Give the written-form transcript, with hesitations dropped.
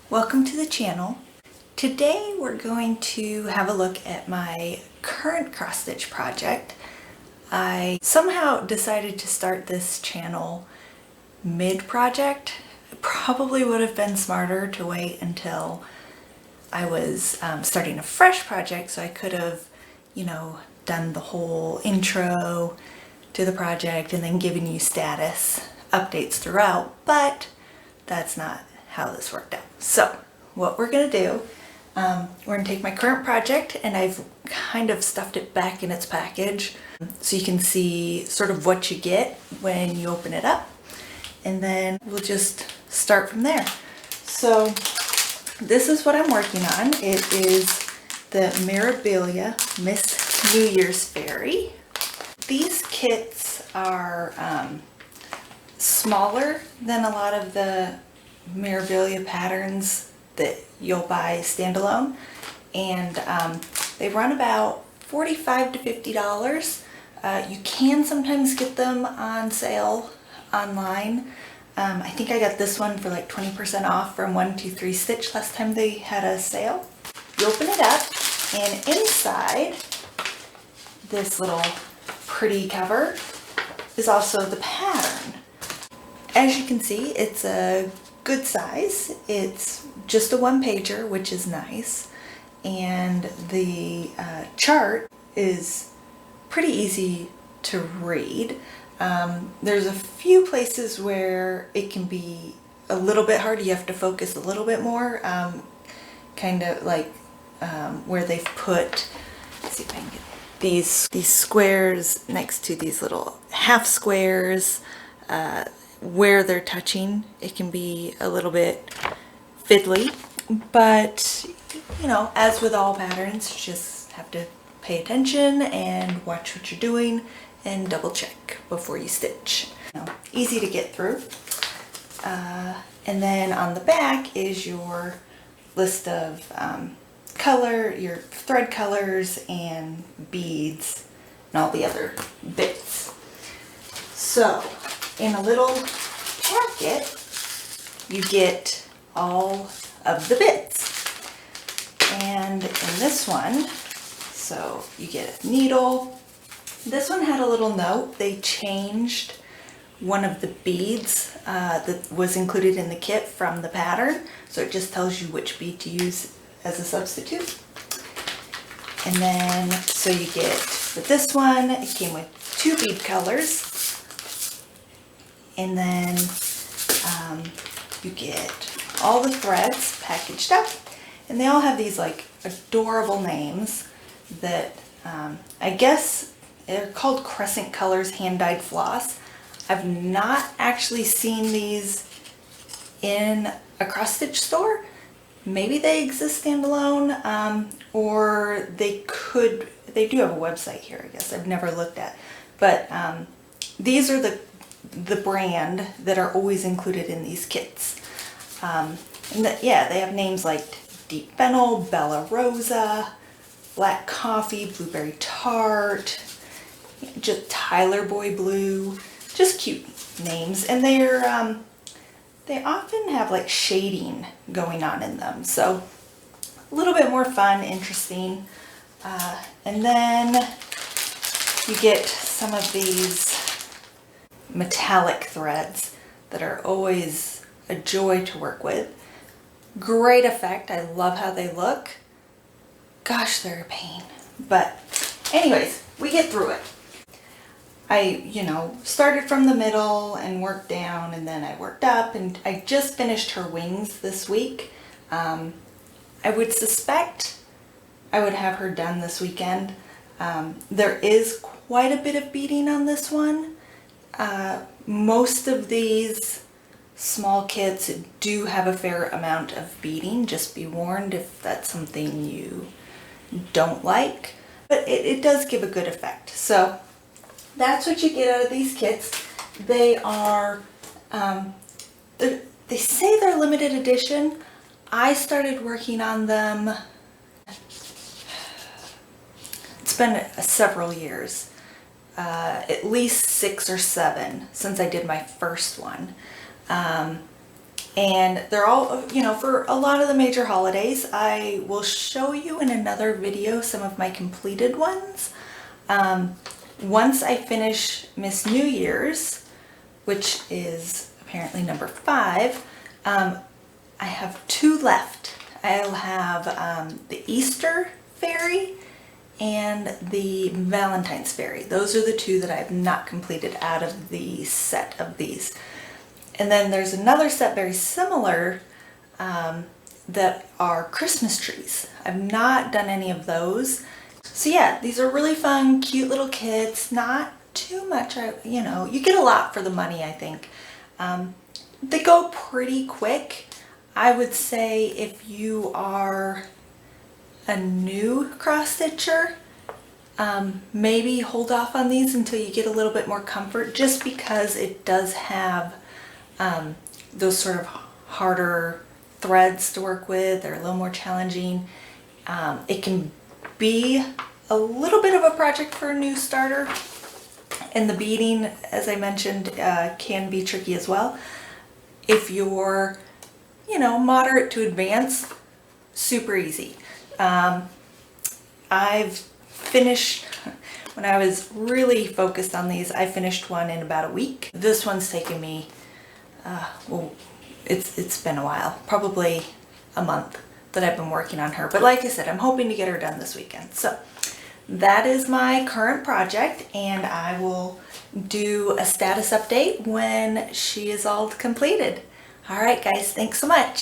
Welcome to the channel. Today we're going to have a look at my current cross stitch project. I somehow decided to start this channel mid-project. It probably would have been smarter to wait until I was starting a fresh project, so I could have, done the whole intro to the project and then given you status updates throughout, but that's not how this worked out. So what we're going to do, we're going to take my current project and I've kind of stuffed it back in its package so you can see sort of what you get when you open it up, and then we'll just start from there. So this is what I'm working on. It is the Mirabilia Miss New Year's Fairy. These kits are smaller than a lot of the Mirabilia patterns that you'll buy standalone, and they run about $45 to $50. You can sometimes get them on sale online. I think I got this one for like 20% off from 123 Stitch last time they had a sale. You open it up, and inside this little pretty cover is also the pattern. As you can see, it's a good size. It's just a one-pager, which is nice, and the chart is pretty easy to read. There's a few places where it can be a little bit hard. You have to focus a little bit more, kind of like where they've put, let's see if I can get these squares next to these little half squares. Where they're touching, it can be a little bit fiddly, but as with all patterns, you just have to pay attention and watch what you're doing and double check before you stitch. Easy to get through. And then on the back is your list of your thread colors and beads and all the other bits. So in a little packet, you get all of the bits. And in this one, so you get a needle. This one had a little note. They changed one of the beads that was included in the kit from the pattern, so it just tells you which bead to use as a substitute. And then, so you get, with this one, it came with 2 bead colors. And then you get all the threads packaged up, and they all have these like adorable names that I guess they're called Crescent Colors hand-dyed floss. I've not actually seen these in a cross stitch store. Maybe they exist standalone, or they do have a website here, I guess. I've never looked at, but these are the brand that are always included in these kits. And they have names like Deep Fennel, Bella Rosa, Black Coffee, Blueberry Tart, just Tyler Boy Blue, just cute names. And they often have like shading going on in them, so a little bit more fun, interesting. And then you get some of these metallic threads that are always a joy to work with. Great effect. I love how they look. Gosh, they're a pain. But anyways, we get through it. I, started from the middle and worked down, and then I worked up, and I just finished her wings this week. I would suspect I would have her done this weekend. There is quite a bit of beading on this one. Most of these small kits do have a fair amount of beading. Just be warned if that's something you don't like, but it does give a good effect. So that's what you get out of these kits. They are, they say they're limited edition. I started working on them, it's been several years. At least 6 or 7 since I did my first one. And they're all, you know, for a lot of the major holidays. I will show you in another video some of my completed ones. Once I finish Miss New Year's, which is apparently number 5, I have 2 left. I'll have the Easter fairy and the Valentine's fairy. Those are the 2 that I have not completed out of the set of these. And then there's another set very similar that are Christmas trees. I've not done any of those. So yeah, these are really fun, cute little kits. Not too much, you know, you get a lot for the money, I think. They go pretty quick. I would say if you are a new cross stitcher, maybe hold off on these until you get a little bit more comfort, just because it does have those sort of harder threads to work with. They're a little more challenging. It can be a little bit of a project for a new starter, and the beading, as I mentioned, can be tricky as well. If you're, you know, moderate to advanced, super easy. I've finished, when I was really focused on these, I finished one in about a week. This one's taken me, well, it's been a while, probably a month that I've been working on her. But like I said, I'm hoping to get her done this weekend. So that is my current project, and I will do a status update when she is all completed. All right, guys, thanks so much.